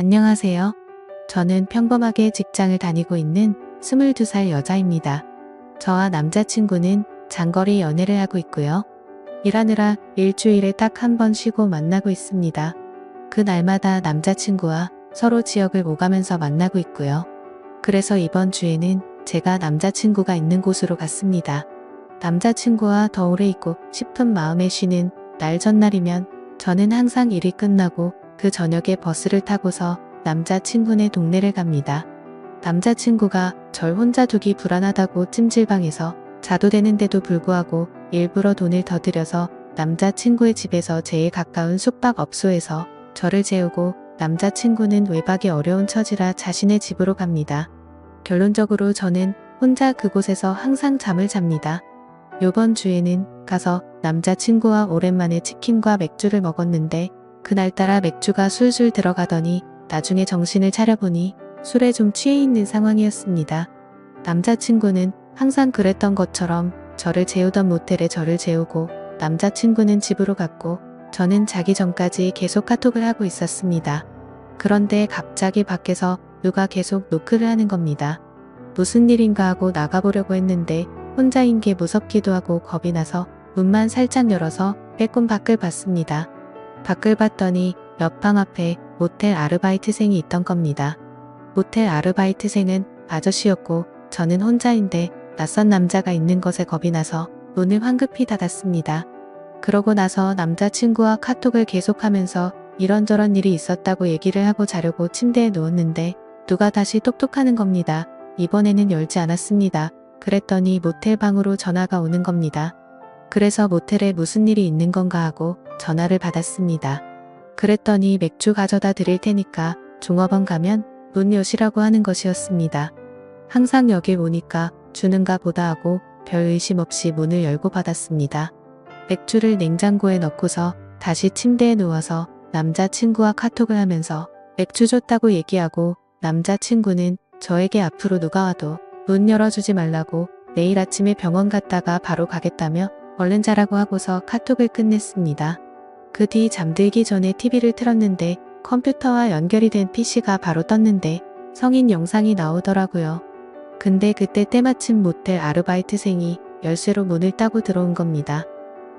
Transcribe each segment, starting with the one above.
안녕하세요. 저는 평범하게 직장을 다니고 있는 22살 여자입니다. 저와 남자친구는 장거리 연애를 하고 있고요. 일하느라 일주일에 딱 한 번 쉬고 만나고 있습니다. 그 날마다 남자친구와 서로 지역을 오가면서 만나고 있고요. 그래서 이번 주에는 제가 남자친구가 있는 곳으로 갔습니다. 남자친구와 더 오래 있고 싶은 마음에 쉬는 날 전날이면 저는 항상 일이 끝나고 그 저녁에 버스를 타고서 남자친구네 동네를 갑니다. 남자친구가 절 혼자 두기 불안하다고 찜질방에서 자도 되는데도 불구하고 일부러 돈을 더 들여서 남자친구의 집에서 제일 가까운 숙박업소에서 저를 재우고 남자친구는 외박이 어려운 처지라 자신의 집으로 갑니다. 결론적으로 저는 혼자 그곳에서 항상 잠을 잡니다. 요번 주에는 가서 남자친구와 오랜만에 치킨과 맥주를 먹었는데 그날따라 맥주가 술술 들어가더니 나중에 정신을 차려보니 술에 좀 취해 있는 상황이었습니다. 남자친구는 항상 그랬던 것처럼 저를 재우던 모텔에 저를 재우고 남자친구는 집으로 갔고 저는 자기 전까지 계속 카톡을 하고 있었습니다. 그런데 갑자기 밖에서 누가 계속 노크를 하는 겁니다. 무슨 일인가 하고 나가보려고 했는데 혼자인 게 무섭기도 하고 겁이 나서 문만 살짝 열어서 빼꼼 밖을 봤습니다. 밖을 봤더니 옆 방 앞에 모텔 아르바이트생이 있던 겁니다. 모텔 아르바이트생은 아저씨였고 저는 혼자인데 낯선 남자가 있는 것에 겁이 나서 문을 황급히 닫았습니다. 그러고 나서 남자친구와 카톡을 계속하면서 이런저런 일이 있었다고 얘기를 하고 자려고 침대에 누웠는데 누가 다시 똑똑하는 겁니다. 이번에는 열지 않았습니다. 그랬더니 모텔 방으로 전화가 오는 겁니다. 그래서 모텔에 무슨 일이 있는 건가 하고 전화를 받았습니다. 그랬더니 맥주 가져다 드릴 테니까 종업원 가면 문 여시라고 하는 것이었습니다. 항상 여길 오니까 주는가 보다 하고 별 의심 없이 문을 열고 받았습니다. 맥주를 냉장고에 넣고서 다시 침대에 누워서 남자친구와 카톡을 하면서 맥주 줬다고 얘기하고 남자친구는 저에게 앞으로 누가 와도 문 열어주지 말라고 내일 아침에 병원 갔다가 바로 가겠다며 얼른 자라고 하고서 카톡을 끝냈습니다. 그 뒤 잠들기 전에 TV를 틀었는데 컴퓨터와 연결이 된 PC가 바로 떴는데 성인 영상이 나오더라고요. 근데 그때 때마침 모텔 아르바이트생이 열쇠로 문을 따고 들어온 겁니다.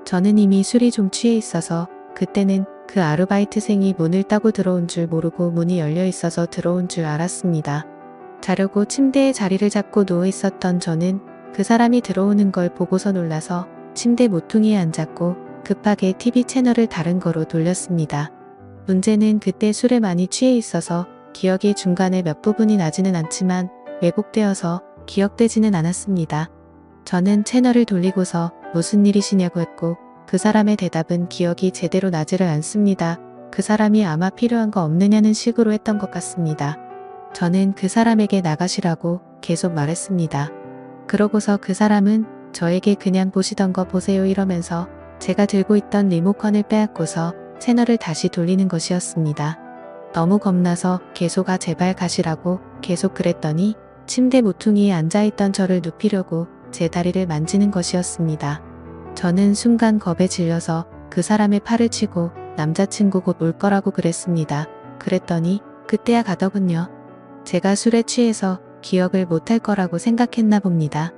저는 이미 술이 좀 취해 있어서 그때는 그 아르바이트생이 문을 따고 들어온 줄 모르고 문이 열려 있어서 들어온 줄 알았습니다. 자려고 침대에 자리를 잡고 누워 있었던 저는 그 사람이 들어오는 걸 보고서 놀라서 침대 모퉁이에 앉았고 급하게 TV 채널을 다른 거로 돌렸습니다. 문제는 그때 술에 많이 취해 있어서 기억이 중간에 몇 부분이 나지는 않지만 왜곡되어서 기억되지는 않았습니다. 저는 채널을 돌리고서 무슨 일이시냐고 했고 그 사람의 대답은 기억이 제대로 나지를 않습니다. 그 사람이 아마 필요한 거 없느냐는 식으로 했던 것 같습니다. 저는 그 사람에게 나가시라고 계속 말했습니다. 그러고서 그 사람은 저에게 그냥 보시던 거 보세요 이러면서 제가 들고 있던 리모컨을 빼앗고서 채널을 다시 돌리는 것이었습니다. 너무 겁나서 계속 제발 가시라고 계속 그랬더니 침대 모퉁이에 앉아있던 저를 눕히려고 제 다리를 만지는 것이었습니다. 저는 순간 겁에 질려서 그 사람의 팔을 치고 남자친구 곧 올 거라고 그랬습니다. 그랬더니 그때야 가더군요. 제가 술에 취해서 기억을 못할 거라고 생각했나 봅니다.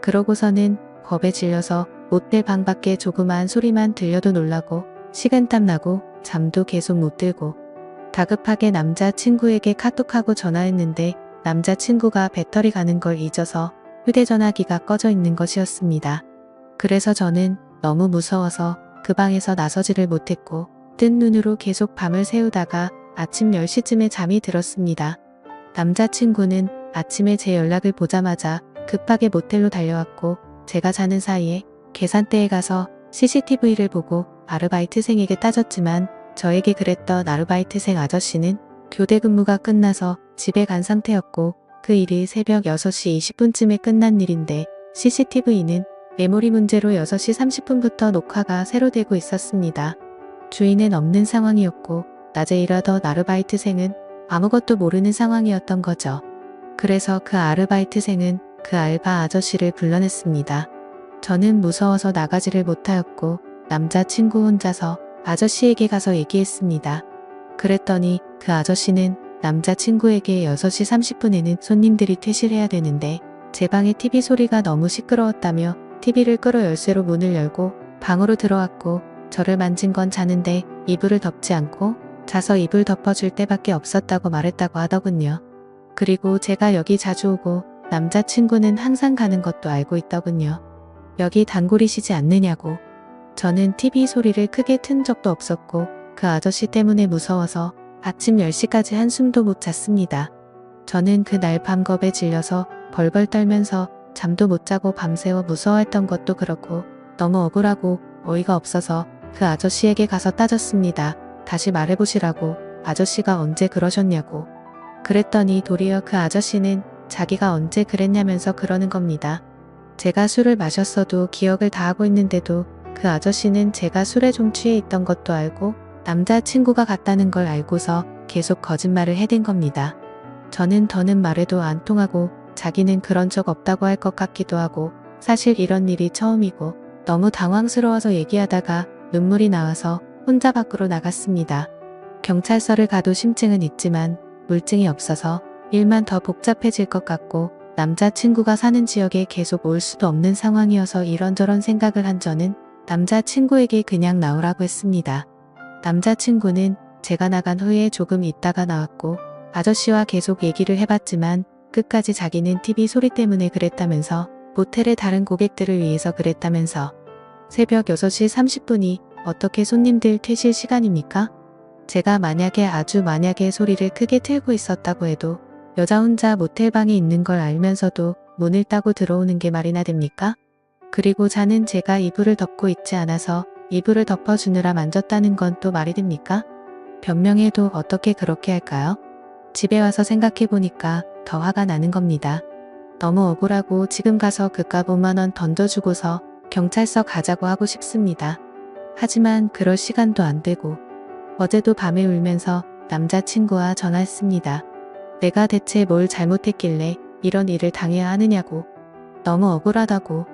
그러고서는 겁에 질려서 모텔 방 밖에 조그마한 소리만 들려도 놀라고 식은땀 나고 잠도 계속 못 들고 다급하게 남자친구에게 카톡하고 전화했는데 남자친구가 배터리 가는 걸 잊어서 휴대전화기가 꺼져 있는 것이었습니다. 그래서 저는 너무 무서워서 그 방에서 나서지를 못했고 뜬 눈으로 계속 밤을 새우다가 아침 10시쯤에 잠이 들었습니다. 남자친구는 아침에 제 연락을 보자마자 급하게 모텔로 달려왔고 제가 자는 사이에 계산대에 가서 CCTV를 보고 아르바이트생에게 따졌지만 저에게 그랬던 아르바이트생 아저씨는 교대 근무가 끝나서 집에 간 상태였고 그 일이 새벽 6시 20분쯤에 끝난 일인데 CCTV는 메모리 문제로 6시 30분부터 녹화가 새로 되고 있었습니다. 주인은 없는 상황이었고 낮에 일하던 아르바이트생은 아무것도 모르는 상황이었던 거죠. 그래서 그 아르바이트생은 그 알바 아저씨를 불러냈습니다. 저는 무서워서 나가지를 못하였고 남자친구 혼자서 아저씨에게 가서 얘기했습니다. 그랬더니 그 아저씨는 남자친구에게 6시 30분에는 손님들이 퇴실해야 되는데 제 방의 TV 소리가 너무 시끄러웠다며 TV를 끌어 열쇠로 문을 열고 방으로 들어왔고 저를 만진 건 자는데 이불을 덮지 않고 자서 이불 덮어줄 때밖에 없었다고 말했다고 하더군요. 그리고 제가 여기 자주 오고 남자친구는 항상 가는 것도 알고 있더군요. 여기 단골이시지 않느냐고. 저는 TV 소리를 크게 튼 적도 없었고 그 아저씨 때문에 무서워서 아침 10시까지 한숨도 못 잤습니다. 저는 그날 밤 겁에 질려서 벌벌 떨면서 잠도 못 자고 밤새워 무서워했던 것도 그렇고 너무 억울하고 어이가 없어서 그 아저씨에게 가서 따졌습니다. 다시 말해보시라고. 아저씨가 언제 그러셨냐고. 그랬더니 도리어 그 아저씨는 자기가 언제 그랬냐면서 그러는 겁니다. 제가 술을 마셨어도 기억을 다 하고 있는데도 그 아저씨는 제가 술에 좀 취해 있던 것도 알고 남자친구가 갔다는 걸 알고서 계속 거짓말을 해댄 겁니다. 저는 더는 말해도 안 통하고 자기는 그런 적 없다고 할 것 같기도 하고 사실 이런 일이 처음이고 너무 당황스러워서 얘기하다가 눈물이 나와서 혼자 밖으로 나갔습니다. 경찰서를 가도 심증은 있지만 물증이 없어서 일만 더 복잡해질 것 같고 남자친구가 사는 지역에 계속 올 수도 없는 상황이어서 이런저런 생각을 한 저는 남자친구에게 그냥 나오라고 했습니다. 남자친구는 제가 나간 후에 조금 있다가 나왔고 아저씨와 계속 얘기를 해봤지만 끝까지 자기는 TV 소리 때문에 그랬다면서 모텔의 다른 고객들을 위해서 그랬다면서 새벽 6시 30분이 어떻게 손님들 퇴실 시간입니까? 제가 만약에 소리를 크게 틀고 있었다고 해도 여자 혼자 모텔방에 있는 걸 알면서도 문을 따고 들어오는 게 말이나 됩니까? 그리고 자는 제가 이불을 덮고 있지 않아서 이불을 덮어주느라 만졌다는 건 또 말이 됩니까? 변명해도 어떻게 그렇게 할까요? 집에 와서 생각해보니까 더 화가 나는 겁니다. 너무 억울하고 지금 가서 그깟 5만 원 던져주고서 경찰서 가자고 하고 싶습니다. 하지만 그럴 시간도 안 되고 어제도 밤에 울면서 남자친구와 전화했습니다. 내가 대체 뭘 잘못했길래 이런 일을 당해야 하느냐고. 너무 억울하다고.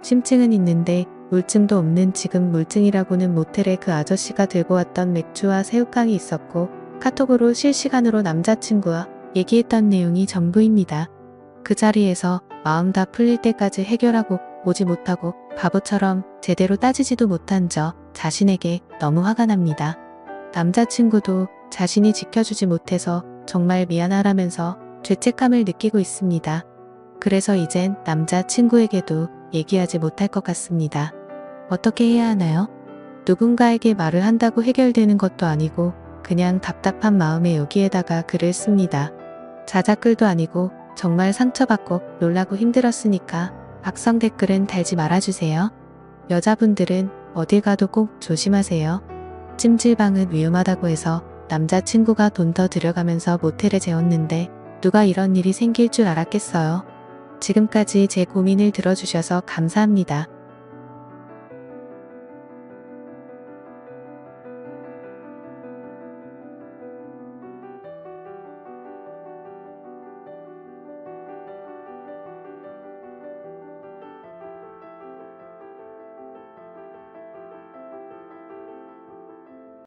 심증은 있는데 물증도 없는 지금 물증이라고는 모텔에 그 아저씨가 들고 왔던 맥주와 새우깡이 있었고 카톡으로 실시간으로 남자친구와 얘기했던 내용이 전부입니다. 그 자리에서 마음 다 풀릴 때까지 해결하고 오지 못하고 바보처럼 제대로 따지지도 못한 저 자신에게 너무 화가 납니다. 남자친구도 자신이 지켜주지 못해서 정말 미안하라면서 죄책감을 느끼고 있습니다. 그래서 이젠 남자친구에게도 얘기하지 못할 것 같습니다. 어떻게 해야 하나요? 누군가에게 말을 한다고 해결되는 것도 아니고 그냥 답답한 마음에 여기에다가 글을 씁니다. 자작글도 아니고 정말 상처받고 놀라고 힘들었으니까 악성 댓글은 달지 말아주세요. 여자분들은 어딜 가도 꼭 조심하세요. 찜질방은 위험하다고 해서 남자친구가 돈 더 들여가면서 모텔에 재웠는데 누가 이런 일이 생길 줄 알았겠어요. 지금까지 제 고민을 들어주셔서 감사합니다.